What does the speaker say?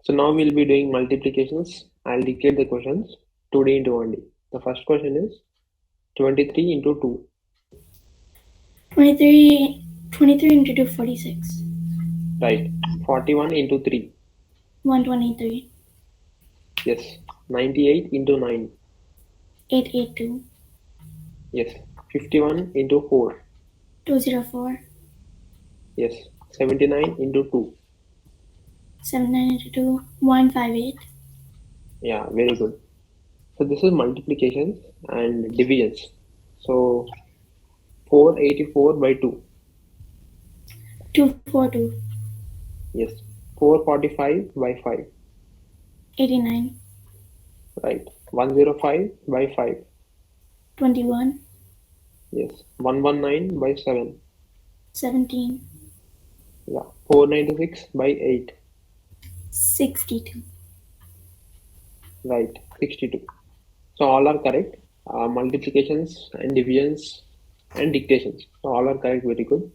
So now we'll be doing multiplications. I'll dictate the questions 2D into 1D. The first question is 23 into 2. 23 into 2, 46. Right. 41 into 3. 123. Yes. 98 into 9. 882. Yes. 51 into 4. 204. Yes. 79 into 2. 79 into 2, 158. Yeah, very good. So this is multiplications and divisions. So 484 by 2. 242. Yes. 445 by 5. 89. Right. 105 by 5. 21. Yes. 119 by 7. 17. Yeah. 496 by 8. 62. Right. 62. So all are correct. Multiplications and divisions and dictations. So all are correct. Very good.